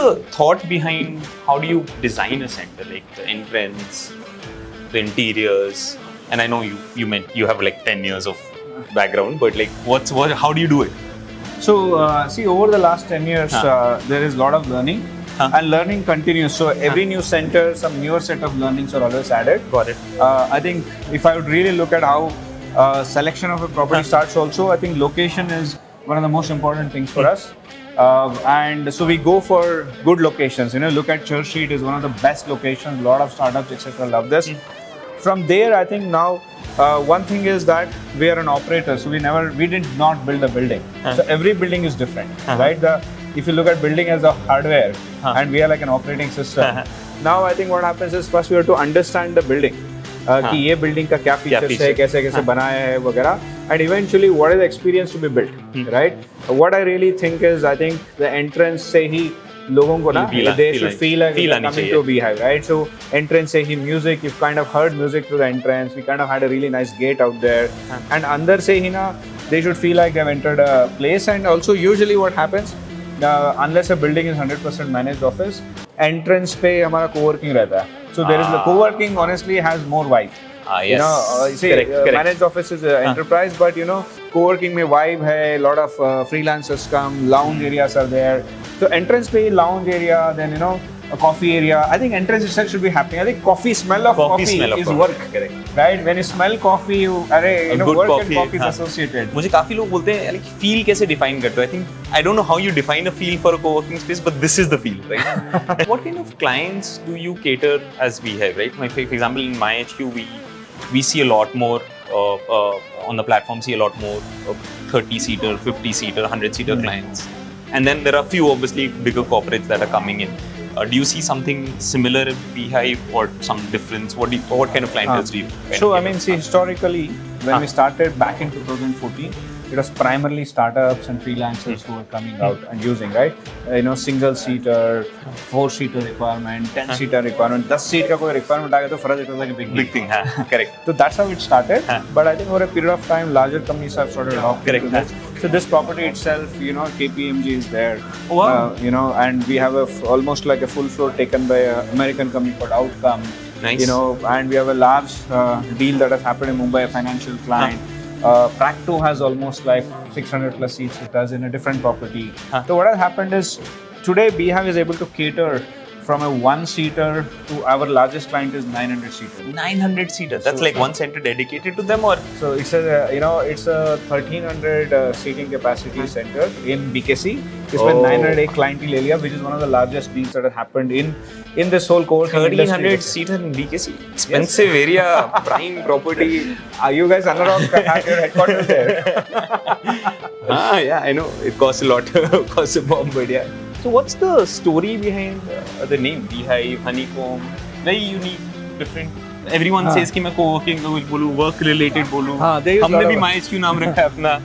the thought behind how do you design a center, like the entrance, the interiors? And I know you meant you have like 10 years of background, but like how do you do it? So see, over the last 10 years, there is a lot of learning. And learning continues. So every new center, some newer set of learnings are always added. Got it. I think if I would really look at how selection of a property starts also, I think location is one of the most important things for us. And so we go for good locations. Look at Church Street is one of the best locations. A lot of startups, etc. love this. From there, I think now one thing is that we are an operator. So we did not build a building. So every building is different, right? If you look at building as a hardware and we are like an operating system. Now I think what happens is first we have to understand the building. कि ये building का क्या features है, कैसे बनाया है वगैरह, and eventually what is the experience to be built, right? What I really think is I think the entrance से ही लोगों को ना they should feel like they're coming to a beehive, right? So entrance से ही music, you've kind of heard music through the entrance. We kind of had a really nice gate out there, and अंदर से ही ना they should feel like they've entered a place. And also usually what happens, unless a building is 100% managed office, entrance पे हमारा co-working रहता है. So there is the co-working honestly has more vibe. Yes. Correct. Managed office is enterprise, but co-working में vibe है. A lot of freelancers come, lounge areas are there. So entrance पे lounge area, then a coffee area. I think entrance itself should be happening. I think smell of coffee is work. Correct. Right? When you smell coffee, work and coffee is associated. मुझे काफी लोग बोलते हैं like feel कैसे define करते हो? I don't know how you define a feel for a co-working space, but this is the feel, right? What kind of clients do you cater as Beehive, right? For example, in my HQ, we see a lot more on the platform, see a lot more 30-seater, 50-seater, 100-seater clients. And then there are few obviously bigger corporates that are coming in. Do you see something similar in Beehive or some difference? What kind of clientele do you? So I mean, see, historically, when we started back in 2014, it was primarily startups and freelancers who were coming out and using, right? Single-seater, 4-seater requirement, 10-seater requirement, 10-seat का कोई requirement आ गया तो फर्ज it was like a big thing. Correct. So that's how it started. But I think over a period of time, larger companies have started adopting this. So this property itself, KPMG is there. Wow. And we have almost like a full floor taken by an American company called Outcome. Nice. And we have a large deal that has happened in Mumbai, a financial client. Practo has almost like 600 plus seats it does in a different property. So what has happened is today Beehive is able to cater from a 1-seater to our largest client is 900-seater. 900-seater. That's like one center dedicated to them, or? So it's a 1,300 seating capacity center in BKC. It's with 900 clientele area, which is one of the largest deals that have happened in this whole co-working industry. 1,300 seater in BKC. Expensive area, prime property. Are you guys Anurag have your headquarters there? Yeah, I know. It costs a lot. Costs a bomb, but yeah. So what's the story behind the name Beehive, Honeycomb? Very unique, different. Everyone says कि मैं co-working का कुछ बोलूँ, work related बोलूँ. हमने भी MyHQ नाम रखा है अपना.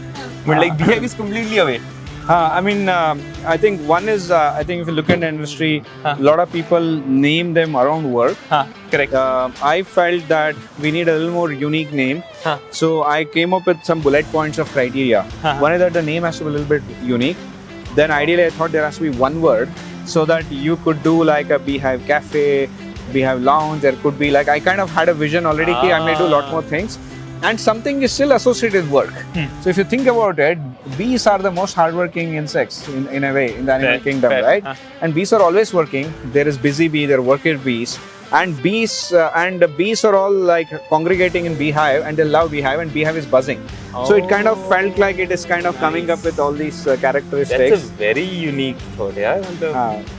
But like Beehive is completely away. I mean, I think one is, I think if you look at the industry, a lot of people name them around work. Correct. I felt that we need a little more unique name. So I came up with some bullet points of criteria. One is that the name has to be a little bit unique. Then ideally I thought there has to be one word so that you could do like a Beehive Cafe, Beehive Lounge. There could be like, I kind of had a vision already. I may do a lot more things. And something is still associated with work. So if you think about it, bees are the most hardworking insects in a way in the animal kingdom, right? And bees are always working. There is busy bee, there are worker bees. And bees are all like congregating in Beehive, and they love Beehive, and Beehive is buzzing. So it kind of felt like it is kind of coming up with all these characteristics. That's a very unique thought, यार.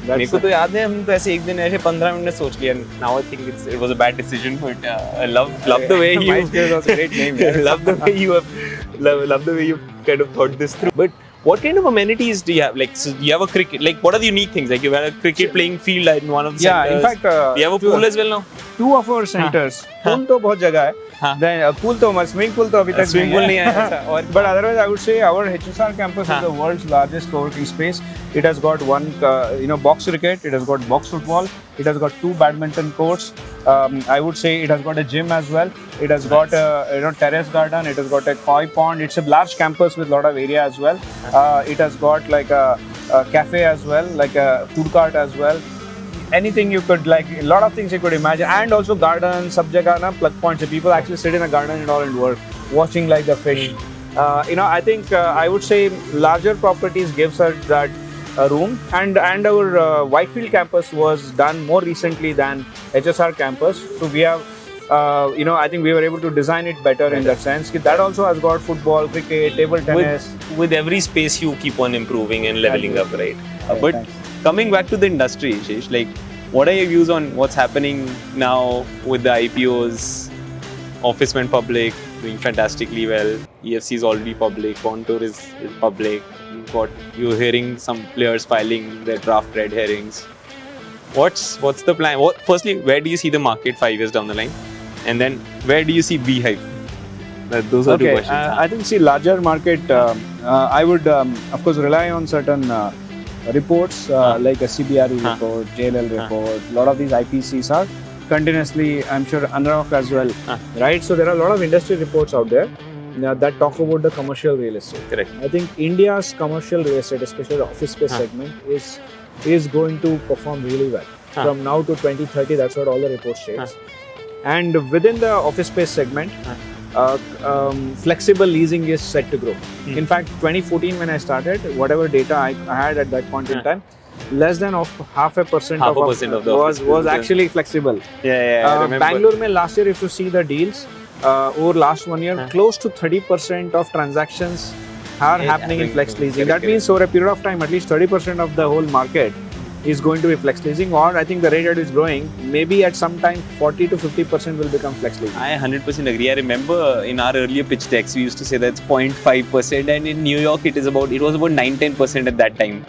मेरे को तो याद है हम तो ऐसे एक दिन ऐसे 15 मिनट सोच लिया. Now I think it was a bad decision, but I love the way you. MySpace was a great name. Love the way you kind of thought this through. But what kind of amenities do you have? Like, so you have a cricket. Like, what are the unique things? Like, you have a cricket playing field in one of the centers. Yeah, in fact, do you have a pool as well now? 2 of our centers. Pool तो बहुत जगह है. Then pool तो swimming pool तो अभी तक swimming pool नहीं है. But otherwise, I would say our HSR campus is the world's largest co-working space. It has got one, box cricket. It has got box football. It has got 2 badminton courts. I would say it has got a gym as well. It has got a terrace garden. It has got a koi pond. It's a large campus with a lot of area as well. It has got like a cafe as well, like a food cart as well. Anything you could like, a lot of things you could imagine, and also garden, sab jagah na plug points. So people actually sit in a garden and all and work, watching like the fish. I think I would say larger properties gives us that room, and our Whitefield campus was done more recently than HSR campus. So we have, I think we were able to design it better in that sense. That also has got football, cricket, table tennis. With every space you keep on improving and leveling up, right? But thanks. coming back to the industry, Shesh, like what are your views on what's happening now with the IPOs? Office went public, doing fantastically well. EFC is already public. Contour is public. You're hearing some players filing their draft red herrings. What's the plan? Firstly, where do you see the market 5 years down the line? And then where do you see Beehive? Those are two questions. I think larger market. I would of course rely on certain reports like a CBRE report, JLL report. A lot of these IPCs are continuously, I'm sure, Anurag as well, right? So there are a lot of industry reports out there that talk about the commercial real estate. Correct. I think India's commercial real estate, especially the office space segment, is going to perform really well. From now to 2030, that's what all the reports say. And within the office space segment, flexible leasing is set to grow. In fact, 2014 when I started, whatever data I had at that point in time, less than half a percent of the was actually flexible. I remember. Bangalore mein last year, if you see the deals over last 1 year, close to 30% of transactions are happening in flex leasing. That means over a period of time, at least 30% of the whole market is going to be flex leasing, or I think the rate is growing. Maybe at some time 40 to 50% will become flex leasing. I 100% agree. I remember in our earlier pitch decks, we used to say that's 0.5%, and in New York it was about 9-10% at that time.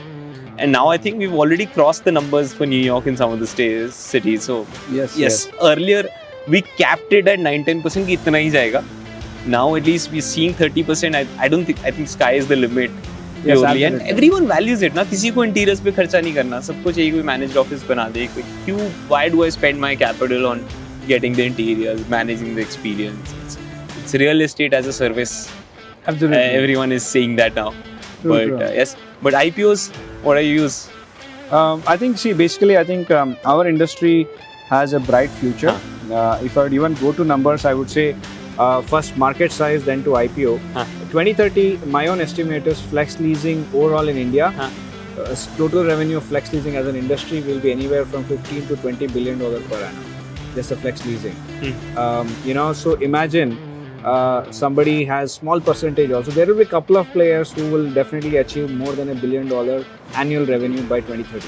And now I think we've already crossed the numbers for New York in some of the cities. So yes. Earlier we capped it at 9-10% कि इतना ही जाएगा. Now at least we're seeing 30%. I think sky is the limit. Yes, and everyone values it. ना किसी को interiors पे खर्चा नहीं करना. सबको चाहिए कोई managed office बना दे. Why do I spend my capital on getting the interiors, managing the experience? It's real estate as a service. Absolutely. Everyone is saying that now. True. Yes. But IPOs, what are you use? I think, basically, I think our industry has a bright future. If I would even go to numbers, I would say first market size, then to IPO. 2030, my own estimate is flex leasing overall in India. Total revenue of flex leasing as an industry will be anywhere from $15 to $20 billion per annum. Just a flex leasing. So imagine somebody has small percentage also. There will be a couple of players who will definitely achieve more than $1 billion annual revenue by 2030.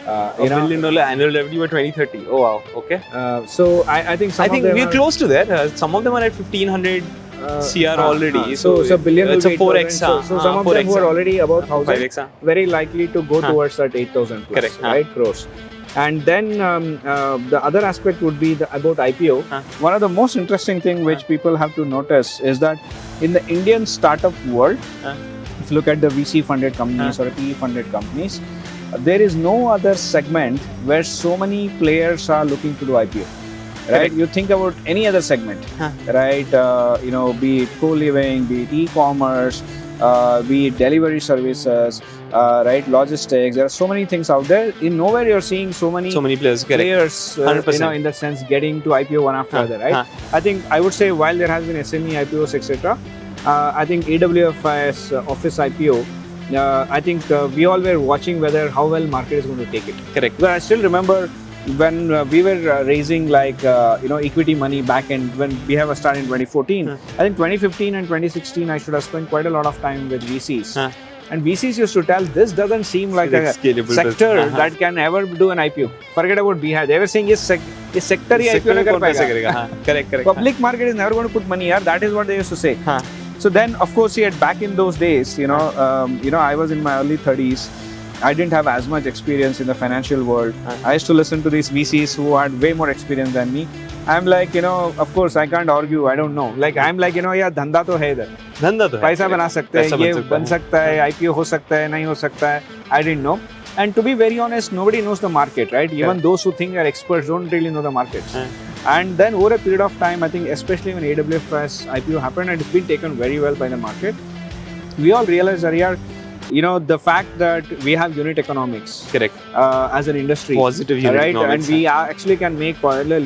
$1 billion annual revenue by 2030. Oh wow. Okay. So I think we're close to that. Some of them are at 1500 CR already. So $1 billion will it's a be 4x. So some of them who are already about 1,000, very likely to go towards that 8,000 plus, correct. Right, crores. And then the other aspect would be about IPO. One of the most interesting thing which people have to notice is that in the Indian startup world, if you look at the VC funded companies or PE funded companies, there is no other segment where so many players are looking to do IPO. Right? You think about any other segment, right? Be it co-living, be it e-commerce, be it delivery services, right? Logistics. There are so many things out there. In nowhere you're seeing so many players, 100%. In that sense, getting to IPO one after other, right? I think I would say while there has been SME IPOs, etc., I think AWFI's office IPO. I think we all were watching how well market is going to take it. Correct. But I still remember when we were raising equity money back when we have a start in 2014. I think 2015 and 2016 I should have spent quite a lot of time with VCs. And VCs used to tell this doesn't seem like a sector that can ever do an IPO. Forget about Beehive. They were saying this sector hi IPO nahi kar payega. Correct. Public market is never going to put money here. That is what they used to say. So then, of course, back in those days, I was in my early 30s. I didn't have as much experience in the financial world. I used to listen to these VCs who had way more experience than me. I'm like, of course, I can't argue. I don't know. I'm like, धंधा तो है इधर. धंधा तो है. पैसा बना सकते हैं. ये बन सकता है. IPO हो सकता है. नहीं हो सकता है. I didn't know. And to be very honest, nobody knows the market, right? Even those who think they are experts don't really know the markets. And then over a period of time, I think especially when AWFI's IPO happened and it's been taken very well by the market, we all realized that You know, the fact that we have unit economics Correct. as an industry, Positive unit right? economics. And we actually can make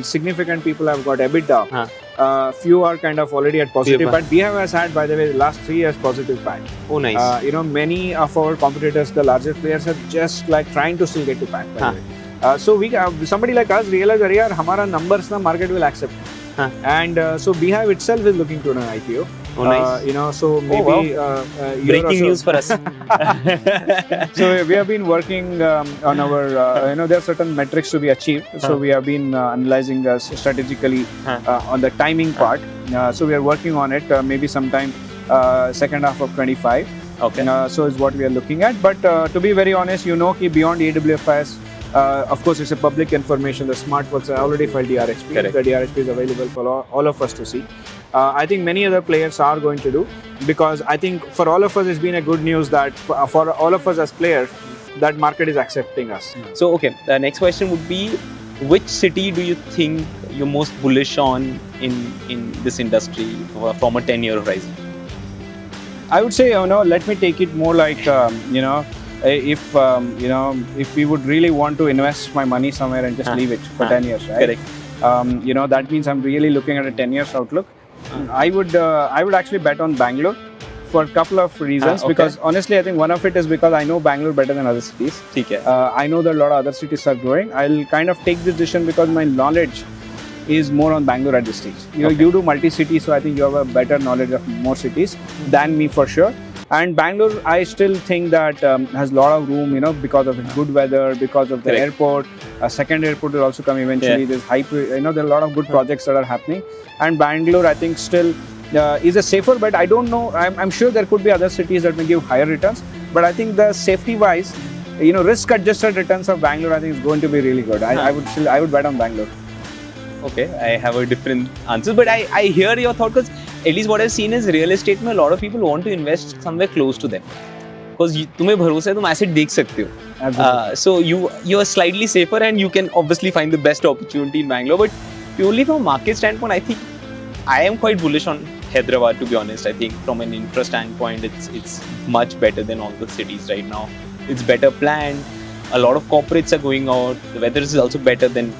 significant people have got EBITDA. Huh. Few are kind of already at positive, Yeah, but BHIVE has had, by the way, the last 3 years positive PAT. Oh, nice. You know, many of our competitors, the larger players, are just like trying to still get to PAT. By Huh. the way. So we somebody like us realize that yaar, hamara numbers na market will accept. Huh. And so BHIVE itself is looking to an IPO. Oh, nice. You know, so maybe year Breaking or so- news for us. So we have been working on our, you know, there are certain metrics to be achieved. So we have been analyzing strategically on the timing part. So we are working on it. Maybe sometime second half of 25. Okay. So is what we are looking at. But to be very honest, you know, ki beyond AWFIS, of course, it's a public information. The Smartworks are already filed DRHP. Correct. The DRHP is available for all of us to see. I think many other players are going to do, because I think for all of us, it's been a good news that for all of us as players, that market is accepting us. So, okay, the next question would be, which city do you think you're most bullish on in this industry from a 10-year horizon? I would say, you know, let me take it more like, you know, if you know, if we would really want to invest my money somewhere and just leave it for 10 years, right? Correct. You know, that means I'm really looking at a 10 years outlook. I would actually bet on Bangalore for a couple of reasons. Okay. Because honestly, I think one of it is because I know Bangalore better than other cities. ठीक है. I know that a lot of other cities are growing. I'll kind of take this decision because my knowledge is more on Bangalore at this stage. You know, you do multi-city, so I think you have a better knowledge of more cities than me for sure. And Bangalore, I still think that has a lot of room, you know, because of its good weather, because of the Correct. airport. A second airport will also come eventually. Yeah. There's you know, there are a lot of good projects that are happening. And Bangalore, I think, still is a safer bet. I don't know. I'm sure there could be other cities that may give higher returns. But I think the safety-wise, you know, risk-adjusted returns of Bangalore, I think, is going to be really good. I would bet on Bangalore. Okay, I have a different answer, but I hear your thought, because at least what I've seen is real estate में a lot of people want to invest somewhere close to them, because तुम्हें भरोसा है, तुम asset देख सकते हो. Absolutely. So you are slightly safer, and you can obviously find the best opportunity in Bangalore. But purely from a market standpoint, I think I am quite bullish on Hyderabad, to be honest. I think from an infra standpoint, it's much better than all the cities right now. It's better planned. A lot of corporates are going out. The weather is also better than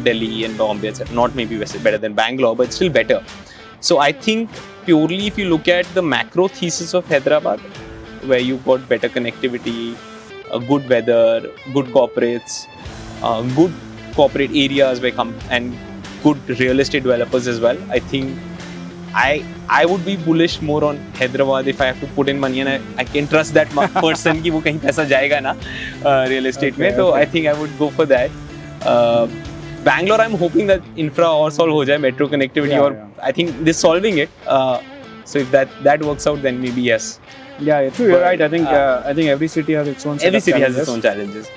Delhi and Bombay, etc. Not maybe better than Bangalore, but still better. So I think purely if you look at the macro thesis of Hyderabad, where you've got better connectivity, good weather, good corporates, good corporate areas and good real estate developers as well, I think I would be bullish more on Hyderabad if I have to put in money, and I can trust that person कि वो कहीं पैसा जाएगा ना real estate में, तो I think I would go for that. Bangalore, I'm hoping that infra और solve हो जाए, metro connectivity, or I think they're solving it. So if that works out, then maybe yes. Yeah, true. You're right. I think every city has its own. Every city has its own challenges.